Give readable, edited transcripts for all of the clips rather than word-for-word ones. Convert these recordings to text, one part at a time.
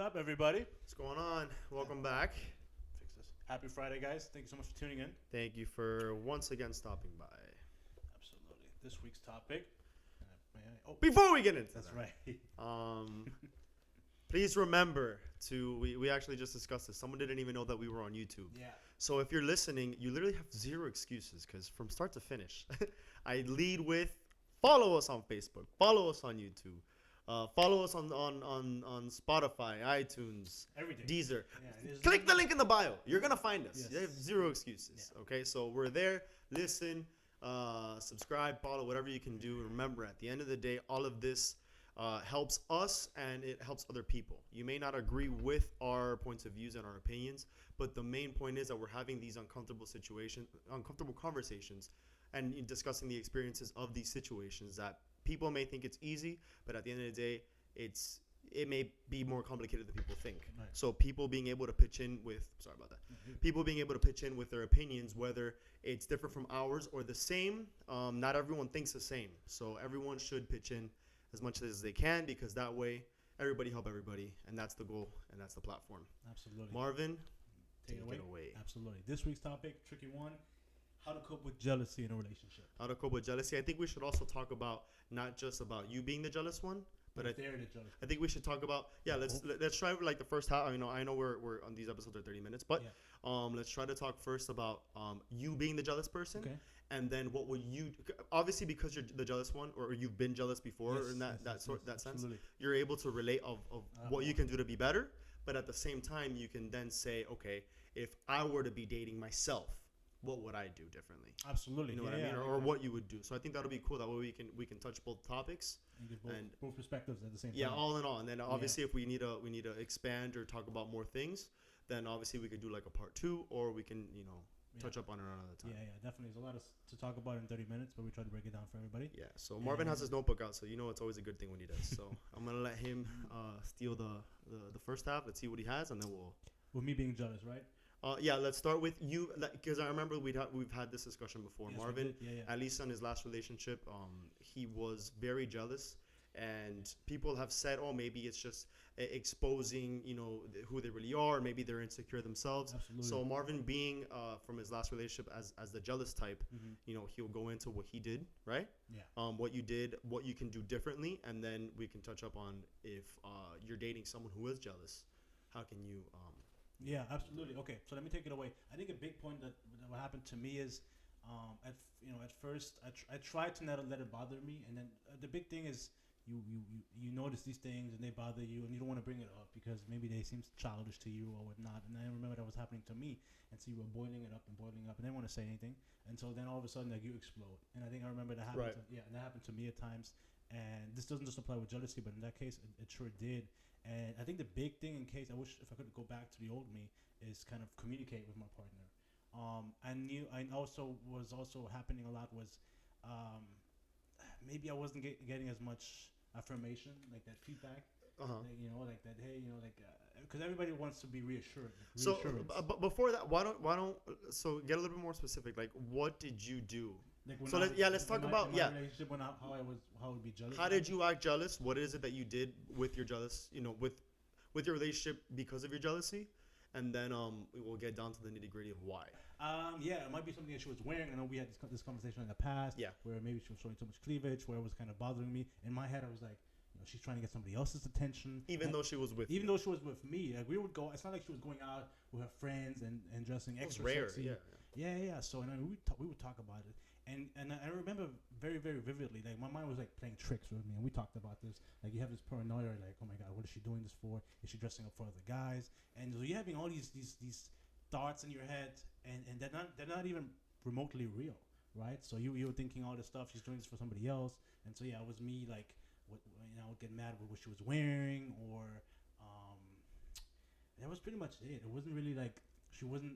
up, everybody? What's going on? Welcome back. Fix this. Happy Friday, guys. Thank you so much for tuning in. Thank you for once again stopping by. Absolutely. This week's topic. Oh, Before we get into that's that, right. please remember we actually just discussed this. Someone didn't even know that we were on YouTube. Yeah. So if you're listening, you literally have zero excuses because from start to finish, I lead with follow us on Facebook, follow us on YouTube. Follow us on Spotify, iTunes, Everything. Deezer. Yeah, Click the link in the bio. You're going to find us. Yes. You have zero excuses. Yeah. Okay, so we're there. Listen, subscribe, follow, whatever you can do. And remember, at the end of the day, all of this helps us and it helps other people. You may not agree with our points of views and our opinions, but the main point is that we're having these uncomfortable conversations and discussing the experiences of these situations that people may think it's easy, but at the end of the day, it may be more complicated than people think. Right. So people being able to pitch in with people being able to pitch in with their opinions, whether it's different from ours or the same. Not everyone thinks the same, so everyone should pitch in as much as they can because that way everybody help everybody, and that's the goal and that's the platform. Absolutely. Marvin, take it away. away. Absolutely. This week's topic, tricky one. How to cope with jealousy in a relationship. How to cope with jealousy. I think we should also talk about not just about you being the jealous one, but they're the jealous. I think we should talk about let's try like the first half. I know we're on these episodes are 30 minutes, but let's try to talk first about you being the jealous person, and then what would you obviously because you're the jealous one or you've been jealous before in that sense, you're able to relate of what you can do to be better, but at the same time you can then say, okay, if I were to be dating myself, what would I do differently? Absolutely. You know what I mean? Or what you would do. So I think that'll be cool. That way we can touch both topics and get both perspectives at the same time. Yeah, all in all. And then obviously if we need to expand or talk about more things, then obviously we could do like a part 2 or we can, touch up on it another time. Yeah, definitely. There's a lot to talk about in 30 minutes, but we try to break it down for everybody. Yeah. So Marvin has his notebook out, so it's always a good thing when he does. So I'm gonna let him steal the first half. Let's see what he has, and then we'll. With me being jealous, right? Let's start with you, because I remember we've had this discussion before. Yes, Marvin, yeah. at least on his last relationship, he was very jealous, and people have said, oh, maybe it's just exposing, who they really are, maybe they're insecure themselves. Absolutely. So Marvin, being from his last relationship as the jealous type, he'll go into what he did, right? Yeah. What you did, what you can do differently, and then we can touch up on if you're dating someone who is jealous, how can you Yeah, absolutely. Okay, so let me take it away. I think a big point that what happened to me is, at first I tried to not let it bother me, and then the big thing is you notice these things and they bother you, and you don't want to bring it up because maybe they seem childish to you or whatnot. And I remember that was happening to me, and so you were boiling it up, and I didn't want to say anything, and so then all of a sudden like you explode. And I think I remember that happened. Right. That happened to me at times. And this doesn't just apply with jealousy, but in that case, it sure did. And I think the big thing, in case I wish if I could go back to the old me, is kind of communicate with my partner. I also was happening a lot was maybe I wasn't getting as much affirmation, like that feedback. Like that. Hey, because everybody wants to be reassured. So, but before that, why don't so get a little bit more specific? Like, what did you do? Like let's talk about relationship when how I would be jealous. How did you act jealous? What is it that you did with your jealous? With your relationship because of your jealousy, and then we will get down to the nitty gritty of why. It might be something that she was wearing. I know we had this conversation in the past. Yeah. Where maybe she was showing too much cleavage, where it was kind of bothering me. In my head, I was like, she's trying to get somebody else's attention. Even though she was with me, like we would go. It's not like she was going out with her friends and dressing extra rare, sexy. Yeah. Yeah. So we would talk about it. And I remember very, very vividly, like my mind was like playing tricks with me, and we talked about this. Like you have this paranoia, like, oh my god, what is she doing this for? Is she dressing up for other guys? And so you're having all these thoughts in your head, and they're not even remotely real, right? So you were thinking all this stuff. She's doing this for somebody else, and so it was me like, I would get mad with what she was wearing, or that was pretty much it. It wasn't really like. She wasn't.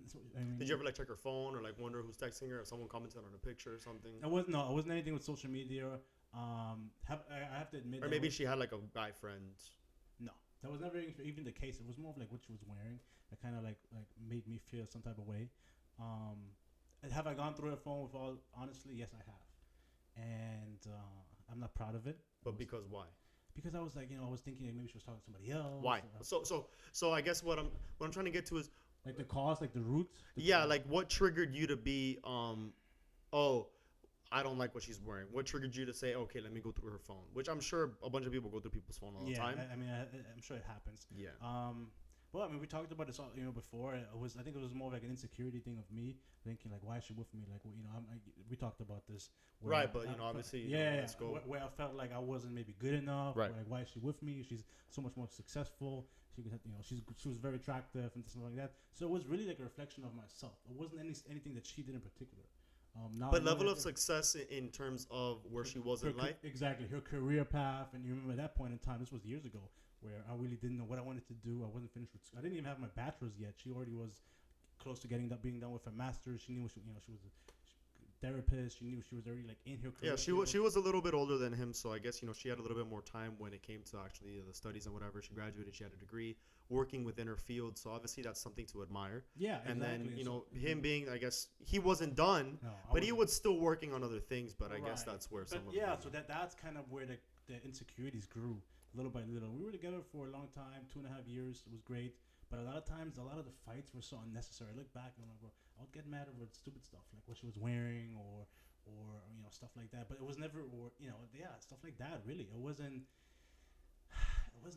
Did you ever check her phone or wonder who's texting her, or someone commented on a picture or something? It wasn't anything with social media. I have to admit. Or maybe she had a guy friend. No, that was never even the case. It was more of what she was wearing that kind of like made me feel some type of way. Have I gone through her phone with all honestly? Yes, I have, and I'm not proud of it. But because why? Because I was like, I was thinking like maybe she was talking to somebody else. Why? Or, So I guess what I'm trying to get to is, like the cause, like the roots. yeah, like what triggered you to be oh, I don't like what she's wearing. What triggered you to say, okay, let me go through her phone? Which I'm sure a bunch of people go through people's phone all the time. I mean, I'm sure it happens. Yeah. Well, I mean, we talked about this, before. I think it was more like an insecurity thing of me thinking like, why is she with me? Like, we talked about this. Right, but obviously, let's go. Where I felt like I wasn't maybe good enough. Right. Like, why is she with me? She's so much more successful. She could, she was very attractive and stuff like that. So it was really like a reflection of myself. It wasn't anything that she did in particular. But level of success in terms of where she was in life. Exactly, her career path, and you remember at that point in time. This was years ago, where I really didn't know what I wanted to do. I wasn't finished with. I didn't even have my bachelor's yet. She already was close to being done with her master's. She knew she was a therapist. She knew she was already like in her career. Yeah, she was a little bit older than him, so I guess she had a little bit more time when it came to actually the studies and whatever. She graduated, she had a degree, working within her field, so obviously that's something to admire. Yeah, and exactly. then him being, I guess he wasn't done, but he was still working on other things. But I guess that's where some of so that's kind of where the insecurities grew little by little. We were together for a long time, 2.5 years. It was great. But a lot of times, a lot of the fights were so unnecessary. I look back and I'm like, bro, I would get mad over stupid stuff like what she was wearing or stuff like that. But it was never stuff like that. Really, it wasn't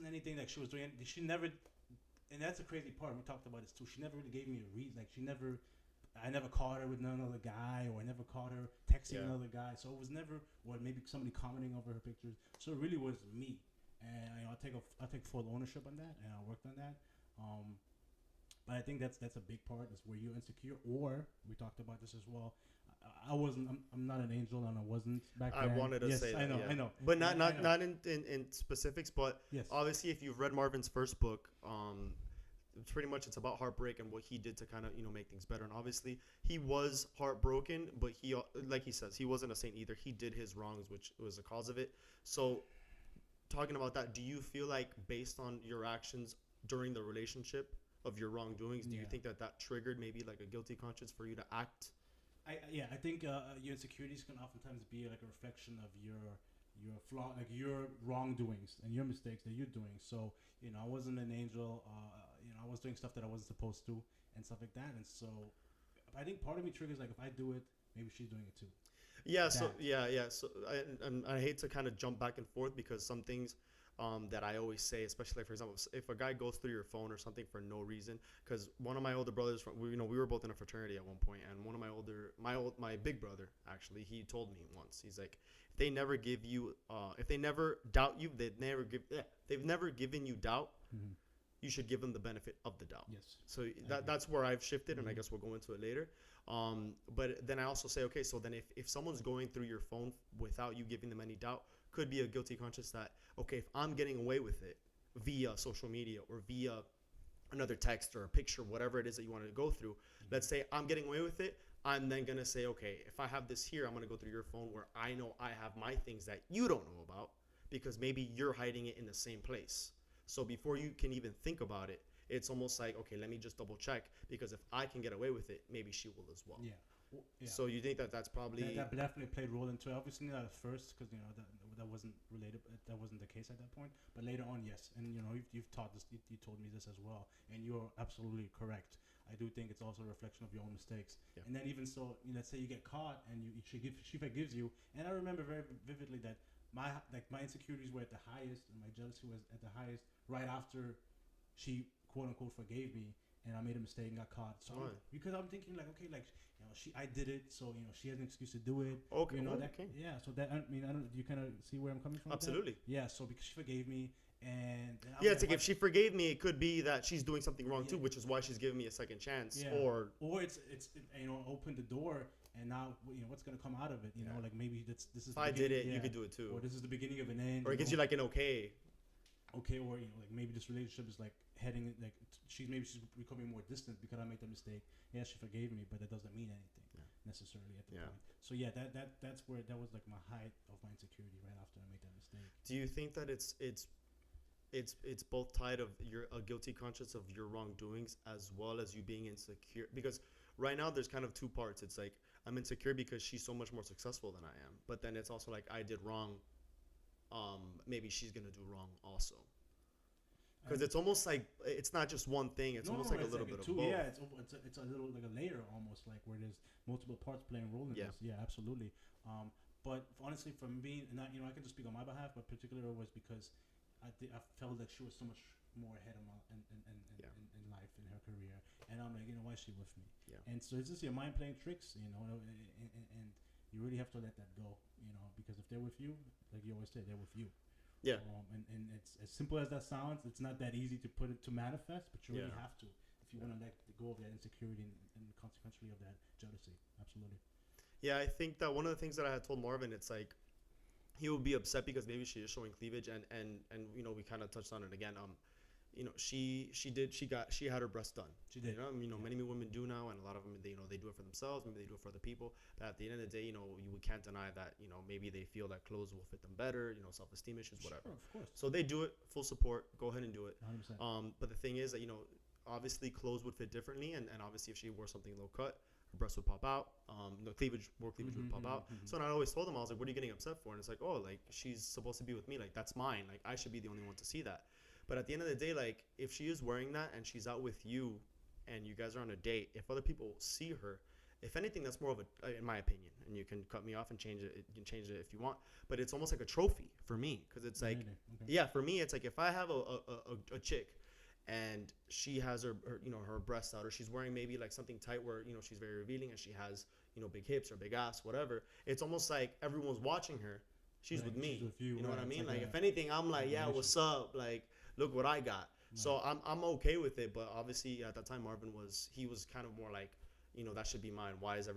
anything like she was doing. She never, and that's a crazy part. We talked about this too. She never really gave me a reason. Like I never caught her with another guy, or I never caught her texting another guy. So it was never, or maybe somebody commenting over her pictures. So it really was me, and I take full ownership on that, and I worked on that. But I think that's a big part. Is where you're insecure, or we talked about this as well. I'm not an angel, and I wasn't back then. I wanted to say that. I know. But not in specifics. But yes. Obviously, if you've read Marvin's first book, pretty much it's about heartbreak and what he did to kind of make things better. And obviously, he was heartbroken, but he, like he says, he wasn't a saint either. He did his wrongs, which was the cause of it. So, talking about that, do you feel like based on your actions during the relationship of your wrongdoings, do you think that triggered maybe like a guilty conscience for you to act? I think your insecurities can oftentimes be like a reflection of your flaw, like your wrongdoings and your mistakes that you're doing. So I wasn't an angel. I was doing stuff that I wasn't supposed to and stuff like that. And so I think part of me triggers like if I do it, maybe she's doing it too. Yeah. So So I hate to kind of jump back and forth because some things that I always say, especially like, for example, if a guy goes through your phone or something for no reason, because one of my older brothers, we were both in a fraternity at one point, and one of my big brother actually, he told me once, he's like, if they never give you, if they never doubt you, they've never given you doubt. Mm-hmm. You should give them the benefit of the doubt. Yes. So that's where I've shifted, and I guess we'll go into it later. But then I also say, okay, so then if someone's going through your phone without you giving them any doubt, could be a guilty conscience that, okay, if I'm getting away with it via social media or via another text or a picture, whatever it is that you want to go through, let's say I'm getting away with it, I'm then going to say, okay, if I have this here, I'm going to go through your phone where I know I have my things that you don't know about because maybe you're hiding it in the same place. So before you can even think about it, it's almost like, okay, let me just double check because if I can get away with it, maybe she will as well. Yeah. So you think that's probably that definitely played a role into it. Obviously not at first because that wasn't related. That wasn't the case at that point. But later on, yes. And you've taught this. You told me this as well, and you're absolutely correct. I do think it's also a reflection of your own mistakes. Yeah. And then even so, let's say you get caught and she forgives you. And I remember very vividly that my insecurities were at the highest and my jealousy was at the highest right after she quote unquote forgave me. And I made a mistake and got caught. So because I'm thinking like, okay, like I did it, so she has an excuse to do it. Okay. Yeah. So that I don't. Do you kind of see where I'm coming from? Absolutely. Yeah. So because she forgave me, and it's like if she forgave me, it could be that she's doing something wrong too, which is why she's giving me a second chance. Yeah. Or it's open the door, and now what's gonna come out of it? Like maybe this is. If I did it, you could do it too. Or this is the beginning of an end. Or it gives you like an okay. Okay, or like maybe this relationship is like heading like she's becoming more distant because I made the mistake. Yeah, she forgave me, but that doesn't mean anything necessarily at the point. So that's where that was like my height of my insecurity right after I made that mistake. Do you think that it's both tied of a guilty conscience of your wrongdoings as well as you being insecure? Because right now there's kind of two parts. It's like I'm insecure because she's so much more successful than I am, but then it's also like I did wrong maybe she's gonna do wrong also. Because it's almost like it's not just one thing. It's almost like a little bit of both. Yeah, it's a little like a layer almost, like where there's multiple parts playing a role in this. Yeah, absolutely. But honestly, for me, and I, I can just speak on my behalf, but particularly was because I felt that she was so much more ahead of my in life, in her career, and I'm like, why is she with me? Yeah. And so it's just your mind playing tricks, and you really have to let that go, because if they're with you, like you always say, they're with you. Yeah. And it's as simple as that sounds. It's not that easy to put it to manifest, but you really have to if you want to let go of that insecurity and consequently of that jealousy. Absolutely. Yeah, I think that one of the things that I had told Marvin, it's like he would be upset because maybe she is showing cleavage, and we kind of touched on it again. She had her breasts done. She did. Many women do now, and a lot of them they do it for themselves. Maybe they do it for other people. But at the end of the day, we can't deny that maybe they feel that clothes will fit them better. Self-esteem issues, whatever. Sure, of course. So they do it. Full support. Go ahead and do it. 100%. But the thing is that obviously clothes would fit differently, and obviously if she wore something low cut, her breasts would pop out. More cleavage would pop out. So I always told them, I was like, what are you getting upset for? And it's like, oh, like she's supposed to be with me. Like that's mine. Like I should be the only one to see that. But at the end of the day, like if she is wearing that and she's out with you and you guys are on a date, if other people see her, if anything, that's more of a, in my opinion, and you can cut me off and change it. You can change it if you want, but it's almost like a trophy for me. Cause it's like, yeah, for me, it's like if I have a chick and she has her her breasts out, or she's wearing maybe like something tight where she's very revealing and she has big hips or big ass, whatever, it's almost like everyone's watching her. She's with me. She's with you, you know what I mean? Like if a anything, I'm like, yeah, what's up? Like look what I got. So I'm okay with it. But obviously at that time Marvin was kind of more like, that should be mine. Why is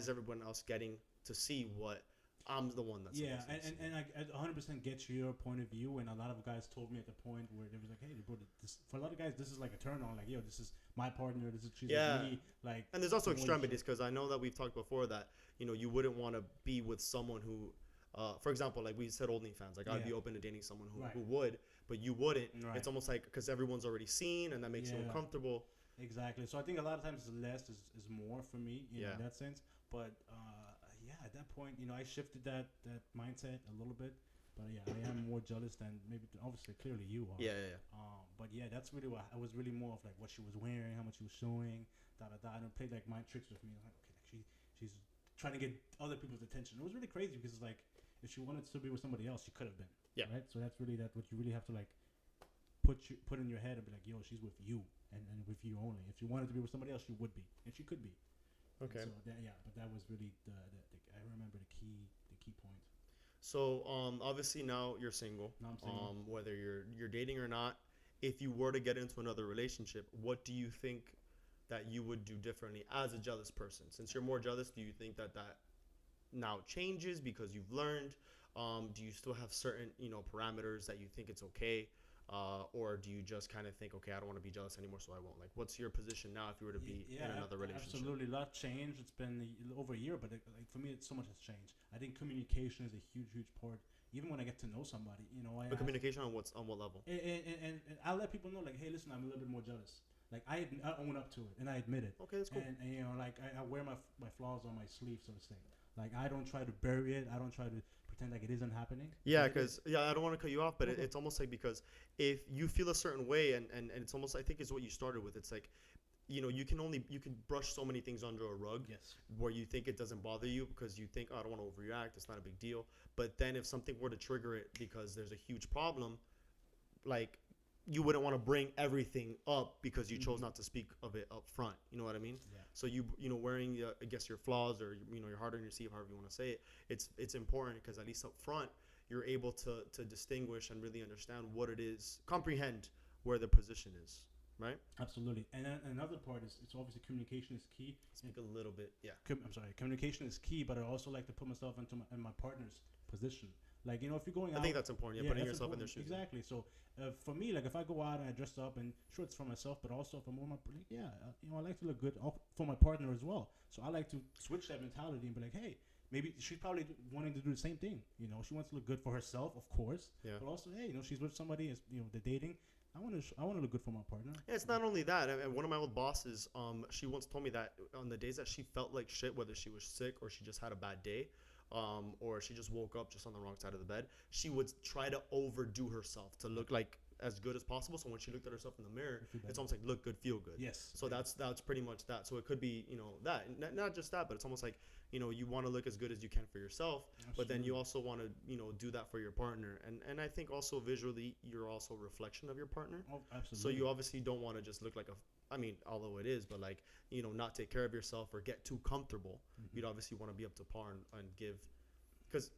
everyone else getting to see what I'm the one that's and I 100% get your point of view, and a lot of guys told me at the point where they was like, hey, bro, this, for a lot of guys this is like a turn on, like, yo, this is my partner, she's with me, like. And there's also extremities, because I know that we've talked before that you wouldn't want to be with someone who for example, like we said, OnlyFans, like I'd be open to dating someone who would, but you wouldn't. It's almost like because everyone's already seen, and that makes you uncomfortable. Exactly. So I think a lot of times less is more for me, in that sense. But at that point, I shifted that mindset a little bit. But I am more jealous than maybe, obviously, clearly you are. Yeah. But that's really what I was really more of, like what she was wearing, how much she was showing, and it played like mind tricks with me. I'm like, okay, like she's trying to get other people's attention. It was really crazy because it's like, if she wanted to be with somebody else, she could have been. Yeah. Right. So that's really what you really have to like put in your head and be like, yo, she's with you and with you only. If she wanted to be with somebody else, she would be, and she could be. Okay. And so but that was really the I remember the key point. So obviously now you're single. Now I'm single. Whether you're dating or not, if you were to get into another relationship, what do you think that you would do differently as a jealous person? Since you're more jealous, do you think that now changes because you've learned? Do you still have certain parameters that you think it's okay? Or do you just kind of think, okay, I don't want to be jealous anymore, so I won't? Like, what's your position now if you were to be in another relationship? Absolutely, a lot changed. It's been over a year, but like for me, so much has changed. I think communication is a huge part. Even when I get to know somebody, But communication on what level? And I'll let people know, like, hey, listen, I'm a little bit more jealous. Like I own up to it, and I admit it. Okay, that's cool. And like I wear my flaws on my sleeve, so to say. Like I don't try to bury it. I don't try to pretend like it isn't happening. Yeah, because I don't want to cut you off, but it's almost like, because if you feel a certain way, and it's almost, I think it's what you started with. It's like, you can brush so many things under a rug. Yes. Where you think it doesn't bother you because you think, oh, I don't want to overreact. It's not a big deal. But then if something were to trigger it because there's a huge problem, like, you wouldn't want to bring everything up because you chose not to speak of it up front. You know what I mean? Yeah. So wearing I guess your flaws, or your heart on your sleeve, however you want to say it, it's important because at least up front you're able to distinguish and really understand what it is, comprehend where the position is, right? Absolutely. And then another part is, it's obviously communication is key. Speak a little bit, yeah. I'm sorry, communication is key, but I also like to put myself into my partner's position. Like, if you're going out, I think that's important. Yeah, putting yourself in their shoes. Exactly. So for me, like if I go out and I dress up, and sure, it's for myself, but also if I'm with I like to look good for my partner as well. So I like to switch that mentality and be like, hey, maybe she's probably wanting to do the same thing. She wants to look good for herself, of course. Yeah. But also, hey, she's with somebody, as they're dating. I want to look good for my partner. Yeah, it's not only that. I mean, one of my old bosses, she once told me that on the days that she felt like shit, whether she was sick or she just had a bad day, or she just woke up just on the wrong side of the bed, she would try to overdo herself to look like as good as possible. So when she looked at herself in the mirror, it's almost like look good, feel good. Yes. So that's pretty much that. So it could be, that, not just that, but it's almost like, you want to look as good as you can for yourself, Absolutely. but then you also want to, do that for your partner. And I think also visually, you're also a reflection of your partner. Oh, absolutely. So you obviously don't want to just look like although it is, but like, not take care of yourself or get too comfortable. Mm-hmm. You'd obviously want to be up to par and give, because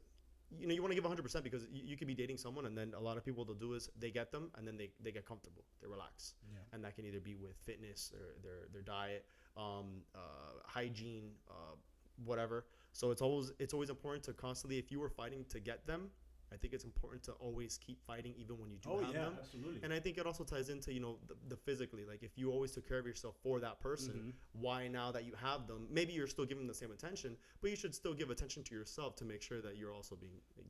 you want to give 100% because you could be dating someone and then a lot of people they'll do is they get them and then they get comfortable, they relax. Yeah. And that can either be with fitness or their diet, hygiene, whatever. So it's always important to constantly, if you were fighting to get them, I think it's important to always keep fighting even when you do have them. Absolutely. And I think it also ties into, the physically, like if you always took care of yourself for that person, Mm-hmm. why now that you have them, maybe you're still giving them the same attention, but you should still give attention to yourself to make sure that you're also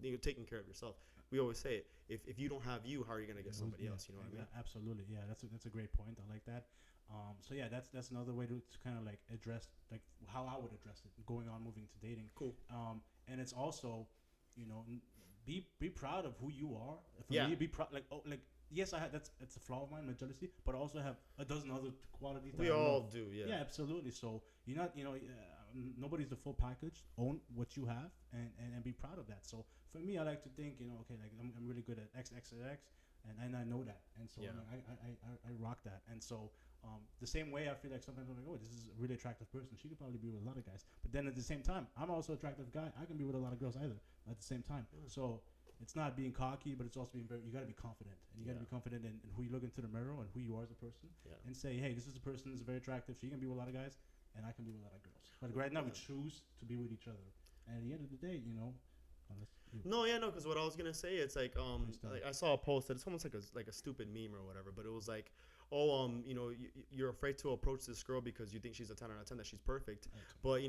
being taking care of yourself. We always say it, if you don't have you, how are you going to get somebody else? You know what I mean? Absolutely. Yeah, that's a great point. I like that. So yeah, that's another way to kind of like address like how I would address it going on moving to dating. Cool. And it's also, be proud of who you are. For Yeah. me, be proud. Like yes, that's a flaw of mine, my jealousy. But I also have a dozen other qualities. We all do. Yeah. Yeah, absolutely. So you're not, nobody's the full package. Own what you have and be proud of that. So for me, I like to think, okay, like I'm really good at X, and I know that, and so Yeah. I rock that, and so. The same way I feel like sometimes I'm like, oh, this is a really attractive person. She could probably be with a lot of guys. But then at the same time, I'm also an attractive guy. I can be with a lot of girls either at the same time. So it's not being cocky, but it's also being you got to be confident. And you got to be confident in who you look into the mirror and who you are as a person. Yeah. And say, hey, this is a person that's very attractive. She can be with a lot of guys, and I can be with a lot of girls. But right now, we choose to be with each other. And at the end of the day, Because what I was gonna say, it's like I saw a post that it's almost like a stupid meme or whatever, but it was like, you're afraid to approach this girl because you think she's a 10 out of 10, that she's perfect, but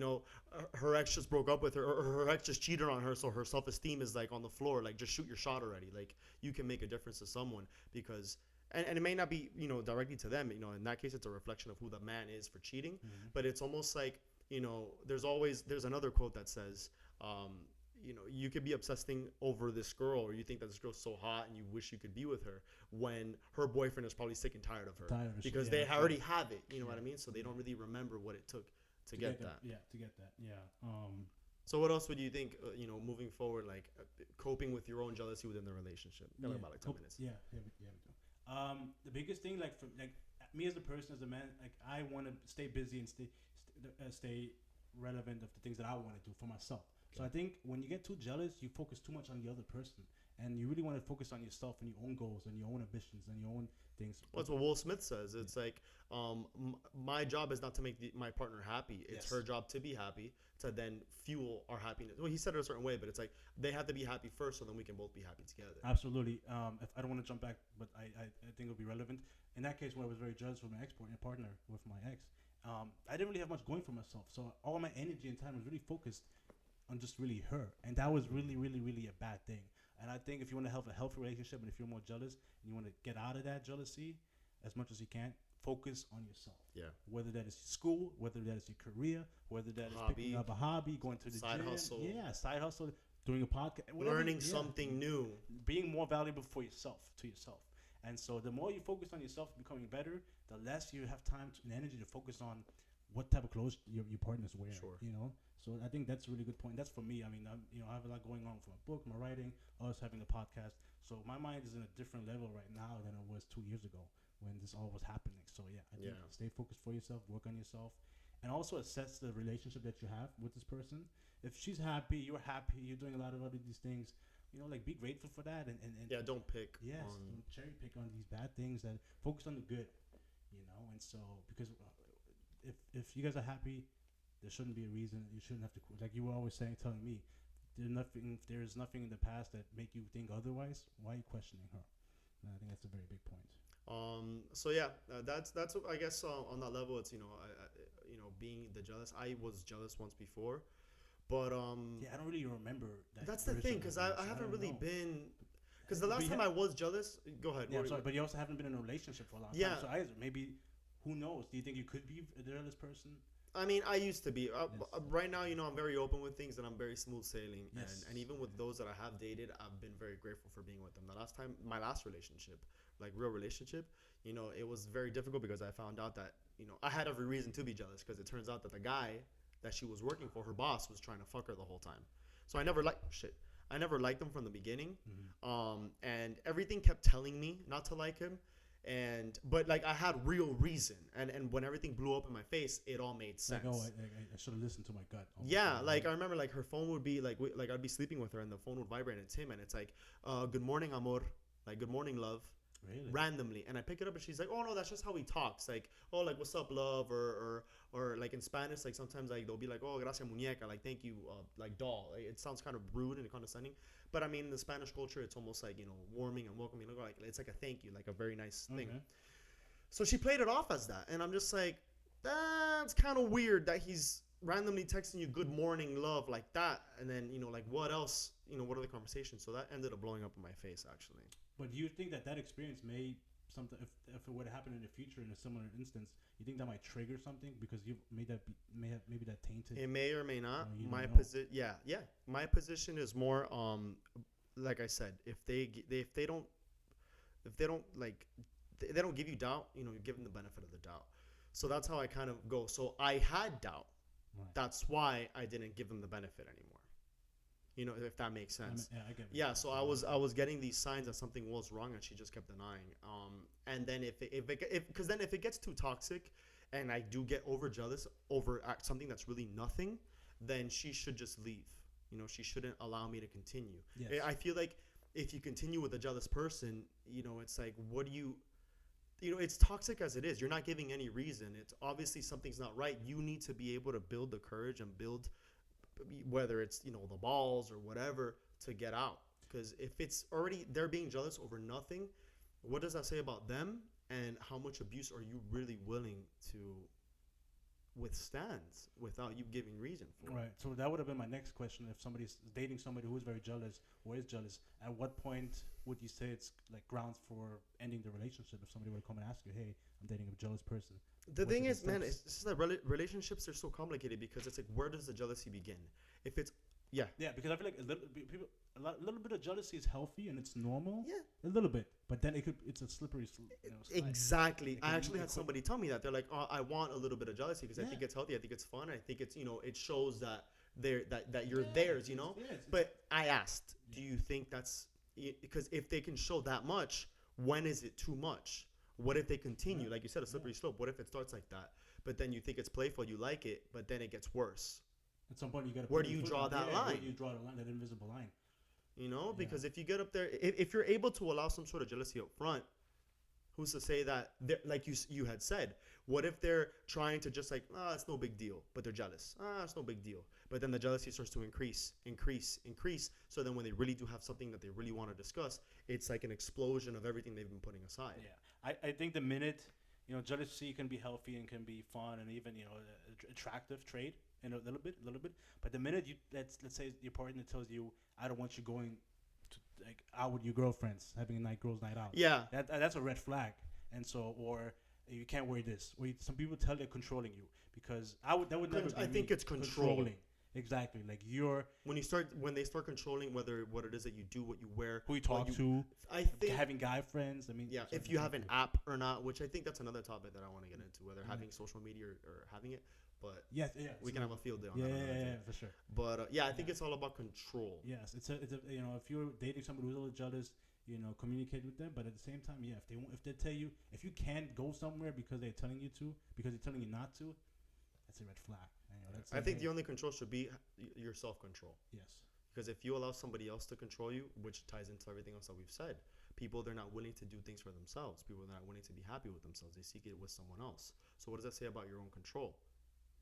her ex just broke up with her, or her ex just cheated on her, so her self-esteem is like on the floor. Like, just shoot your shot already. Like, you can make a difference to someone because. And it may not be, directly to them. In that case, it's a reflection of who the man is for cheating. Mm-hmm. But it's almost like, there's another quote that says, you could be obsessing over this girl, or you think that this girl's so hot and you wish you could be with her, when her boyfriend is probably sick and tired of her because they already have it. You know what I mean? So they don't really remember what it took to get that. Yeah, to get that. Yeah. So what else would you think, moving forward, like coping with your own jealousy within the relationship? Got about like 10 minutes. Yeah, we do. The biggest thing, like for like me as a person, as a man, like I want to stay busy and stay relevant of the things that I want to do for myself. So I think when you get too jealous, you focus too much on the other person, and you really want to focus on yourself and your own goals and your own ambitions and your own things. Well, that's what Will Smith says. It's like, my job is not to make my partner happy. It's her job to be happy, to then fuel our happiness. Well, he said it a certain way, but it's like they have to be happy first, so then we can both be happy together. Absolutely. If I don't want to jump back, but I think it'll be relevant. In that case, where I was very jealous with my partner with my ex, I didn't really have much going for myself. So all my energy and time was really focused on just really her, and that was really, really, really a bad thing. And I think if you want to have a healthy relationship, and if you're more jealous and you want to get out of that jealousy as much as you can, focus on yourself. Yeah. Whether that is school, whether that is your career, whether that is picking up a hobby, going to the side gym, hustle. Yeah, side hustle, doing a podcast, learning something new, being more valuable for yourself, to yourself. And so the more you focus on yourself becoming better, the less you have time and energy to focus on what type of clothes your partner's wearing. Sure. So I think that's a really good point. That's for me. I mean, I have a lot going on for my book, my writing, us having a podcast. So my mind is in a different level right now than it was 2 years ago when this all was happening. So yeah, I think stay focused for yourself, work on yourself, and also assess the relationship that you have with this person. If she's happy, you're happy, you're doing a lot of other these things, like be grateful for that and don't pick. Yes, don't cherry pick on these bad things, and focus on the good. And so because if you guys are happy, there shouldn't be a reason you shouldn't have to, like you were always telling me, there's nothing in the past that make you think otherwise. Why are you questioning her? And I think that's a very big point. So yeah, that's I guess on that level, it's being the jealous. I was jealous once before, but I don't really remember that. That's the thing, because I haven't really been. Because the last time I was jealous, go ahead. Yeah, I'm sorry, but you also haven't been in a relationship for a long time. So maybe, who knows? Do you think you could be a jealous person? I mean, I used to be. Yes. Right now, I'm very open with things and I'm very smooth sailing. Yes. And even with those that I have dated, I've been very grateful for being with them. My last relationship, like real relationship, it was very difficult because I found out that, I had every reason to be jealous because it turns out that the guy that she was working for, her boss, was trying to fuck her the whole time. So I never liked him from the beginning. And everything kept telling me not to like him. But like I had real reason, and when everything blew up in my face, it all made sense. Like, I should have listened to my gut. Yeah, like I remember, like her phone would be like I'd be sleeping with her, and the phone would vibrate, and it's him, and it's like, "Good morning, amor," like "Good morning, love," Really? randomly, and I pick it up, and she's like, "Oh no, that's just how he talks," like, "Oh, like what's up, love," or like in Spanish, like sometimes like they'll be like, "Oh, gracias, muñeca," like thank you, like doll. Like, it sounds kind of rude and condescending, but I mean in the Spanish culture, it's almost like warming and welcoming, like it's like a thank you, like a very nice thing. Okay. So she played it off as that, and I'm just like, that's kind of weird that he's randomly texting you "Good morning, love" like that, and then like what else? What are the conversations? So that ended up blowing up in my face, actually. But do you think that experience may something if it would happen in the future in a similar instance, you think that might trigger something because you've made that maybe that tainted? It may or may not. My know. position, yeah. My position is more, like I said, if they don't like they don't give you doubt, you give them the benefit of the doubt. So that's how I kind of go. So I had doubt. Right. That's why I didn't give them the benefit anymore. If that makes sense. I get Yeah. So I was getting these signs that something was wrong, and she just kept denying. And then if it gets too toxic, and I do get over jealous over something that's really nothing, then she should just leave. She shouldn't allow me to continue. Yes. I feel like if you continue with a jealous person, it's like, what do you it's toxic as it is. You're not giving any reason. It's obviously something's not right. You need to be able to build the courage and build, whether it's the balls or whatever, to get out. Because if it's already they're being jealous over nothing, what does that say about them? And how much abuse are you really willing to withstand without you giving reason for it? Right. So that would have been my next question. If somebody's dating somebody who is very jealous or is jealous, at what point would you say it's like grounds for ending the relationship? If somebody were to come and ask you, "Hey, I'm dating a jealous person." The thing is, man, it's just that relationships are so complicated because it's like, where does the jealousy begin? If it's yeah, because I feel like a little bit of jealousy is healthy and it's normal. Yeah. A little bit, but then it's a slippery slide. Exactly. I actually had somebody tell me that. They're like, "Oh, I want a little bit of jealousy because I think it's healthy. I think it's fun. I think it's it shows that that you're theirs. But I asked, do you think that's because if they can show that much, when is it too much? What if they continue? Like you said, a slippery slope. What if it starts like that, but then you think it's playful, you like it, but then it gets worse? At some point, you got to. Where do you draw that line? Where do you draw the line, that invisible line? Because if you get up there, if you're able to allow some sort of jealousy up front, who's to say that, like you had said, what if they're trying to just like, it's no big deal, but they're jealous. It's no big deal. But then the jealousy starts to increase. So then when they really do have something that they really want to discuss, it's like an explosion of everything they've been putting aside. Yeah. I think the minute, jealousy can be healthy and can be fun and even, attractive trait in a little bit. But the minute let's say your partner tells you, "I don't want you going to like out with your girlfriends, having a girls' night out." Yeah. That's a red flag. And so, or you can't wear this. Or some people tell they're controlling you because that would never be I think it's controlling. Exactly. Like when they start controlling what it is that you do, what you wear, who you talk to. I think having guy friends. I mean, yeah. If you have an app or not, which I think that's another topic that I want to get into, whether having social media or having it. But we can have a field day on that. Yeah, for sure. But I think it's all about control. Yes, it's a if you're dating somebody who's a little jealous, communicate with them. But at the same time, if they tell you if you can't go somewhere because they're telling you to, because they're telling you not to, that's a red flag. I think the only control should be your self-control. Yes. Because if you allow somebody else to control you, which ties into everything else that we've said, people, they're not willing to do things for themselves. People are not willing to be happy with themselves. They seek it with someone else. So what does that say about your own control?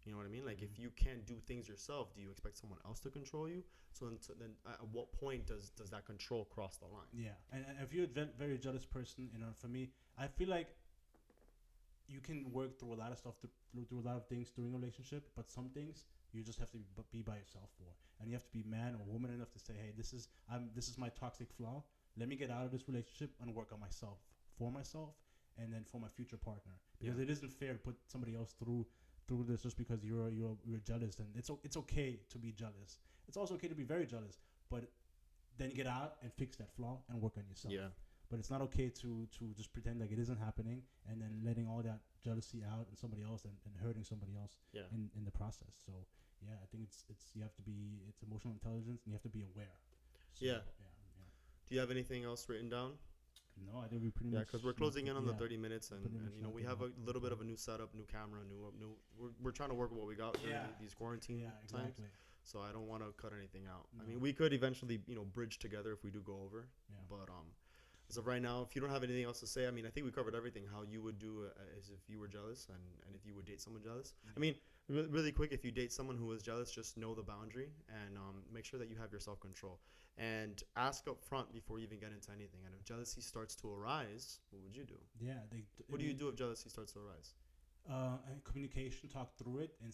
You know what I mean? Like, if you can't do things yourself, do you expect someone else to control you? So then at what point does that control cross the line? Yeah. And if you're a very jealous person, for me, I feel like you can work through a lot of stuff, through a lot of things during a relationship, but some things you just have to be by yourself for. And you have to be man or woman enough to say, "Hey, this is my toxic flaw. Let me get out of this relationship and work on myself, for myself, and then for my future partner." Because it isn't fair to put somebody else through through this just because you're jealous, and it's okay to be jealous. It's also okay to be very jealous, but then get out and fix that flaw and work on yourself. Yeah. But it's not okay to just pretend like it isn't happening and then letting all that jealousy out in somebody else and hurting somebody else in the process. So yeah, I think it's you have to be, it's emotional intelligence, and you have to be aware. So, yeah. Do you have anything else written down? No, I think we pretty much. Yeah, because we're closing in on the 30 minutes, and you know we have a little bit of a new setup, new camera, we're trying to work with what we got during these quarantine times. So I don't want to cut anything out. No. I mean, we could eventually, bridge together if we do go over. Yeah. But as of right now, if you don't have anything else to say, I mean, I think we covered everything. How you would do as if you were jealous, and if you would date someone jealous. Yeah. I mean, really quick, if you date someone who is jealous, just know the boundary and make sure that you have your self-control. And ask up front before you even get into anything. And if jealousy starts to arise, what would you do? Yeah. What do you do if jealousy starts to arise? And communication, talk through it, and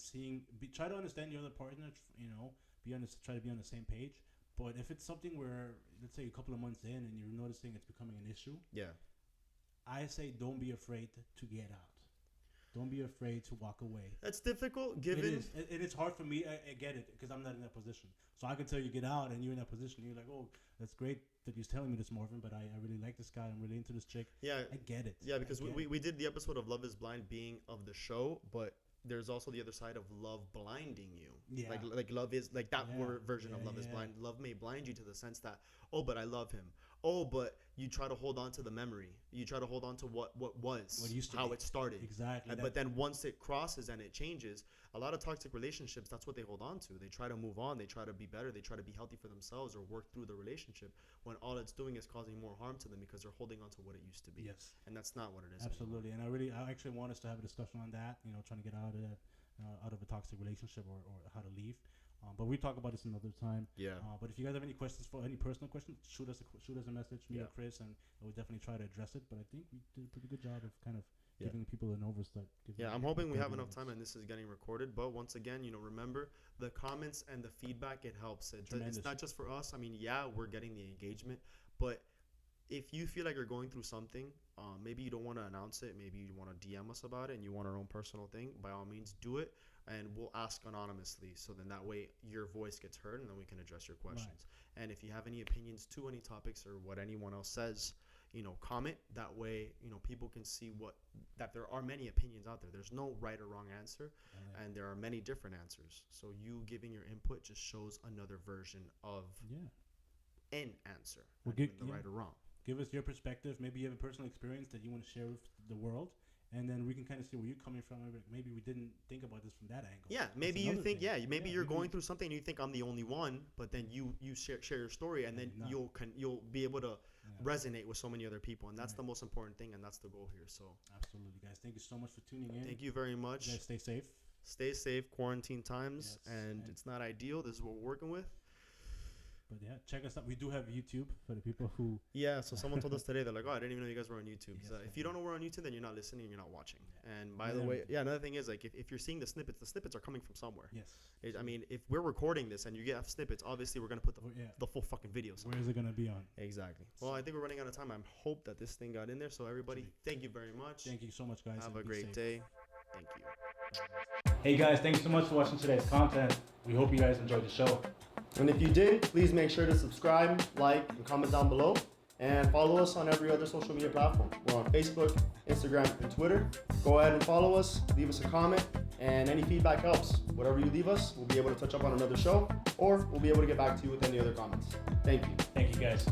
try to understand your other partner. Try to be on the same page. But if it's something where, let's say, a couple of months in and you're noticing it's becoming an issue, I say don't be afraid to get out. Don't be afraid to walk away. That's difficult, given it's hard for me. I get it because I'm not in that position. So I can tell you get out, and you're in that position. You're like, oh, that's great that you're telling me this, Marvin. But I really like this guy. I'm really into this chick. Yeah, I get it. Yeah, because we did the episode of Love Is Blind being of the show, but there's also the other side of love blinding you. Yeah. Like love is like that version of Love Is Blind. Love may blind you to the sense that, oh, but I love him. Oh, but you try to hold on to the memory. You try to hold on to what was, how it started. Exactly. But then once it crosses and it changes, a lot of toxic relationships, that's what they hold on to. They try to move on. They try to be better. They try to be healthy for themselves or work through the relationship when all it's doing is causing more harm to them because they're holding on to what it used to be. Yes. And that's not what it is. Absolutely. Anymore. And I actually want us to have a discussion on that, trying to get out of that, out of a toxic relationship or how to leave. But we talk about this another time. Yeah. But if you guys have any questions for any personal questions, shoot us a message, me or Chris, and we'll definitely try to address it. But I think we did a pretty good job of kind of giving people an oversight. I'm hoping we have enough time and this is getting recorded. But once again, remember the comments and the feedback, it helps. It's not just for us. I mean, we're getting the engagement, but if you feel like you're going through something, maybe you don't want to announce it, maybe you want to DM us about it and you want our own personal thing, by all means do it, and we'll ask anonymously, so then that way your voice gets heard and then we can address your questions. Right. And if you have any opinions to any topics or what anyone else says, comment. That way, people can see that there are many opinions out there. There's no right or wrong answer, and there are many different answers. So you giving your input just shows another version of an answer, right or wrong. Give us your perspective. Maybe you have a personal experience that you want to share with the world, and then we can kind of see where you're coming from. Maybe we didn't think about this from that angle. Yeah, maybe you think, maybe you're going through something and you think I'm the only one, but then you share your story, and then you'll be able to resonate with so many other people, and that's the most important thing, and that's the goal here. So absolutely, guys. Thank you so much for tuning in. Thank you very much. You guys stay safe. Stay safe. Quarantine times, and it's not ideal. This is what we're working with. But check us out. We do have YouTube for the people who... Yeah, so someone told us today, they're like, oh, I didn't even know you guys were on YouTube. So if you don't know we're on YouTube, then you're not listening and you're not watching. Yeah. And by the way, another thing is, like, if you're seeing the snippets are coming from somewhere. Yes. I mean, if we're recording this and you get snippets, obviously we're going to put the full fucking video somewhere. Where is it going to be on? Exactly. Well, I think we're running out of time. I hope that this thing got in there. So everybody, thank you very much. Thank you so much, guys. Have a great day. Thank you. Hey, guys, thanks so much for watching today's content. We hope you guys enjoyed the show. And if you did, please make sure to subscribe, like, and comment down below. And follow us on every other social media platform. We're on Facebook, Instagram, and Twitter. Go ahead and follow us, leave us a comment, and any feedback helps. Whatever you leave us, we'll be able to touch up on another show, or we'll be able to get back to you with any other comments. Thank you. Thank you, guys.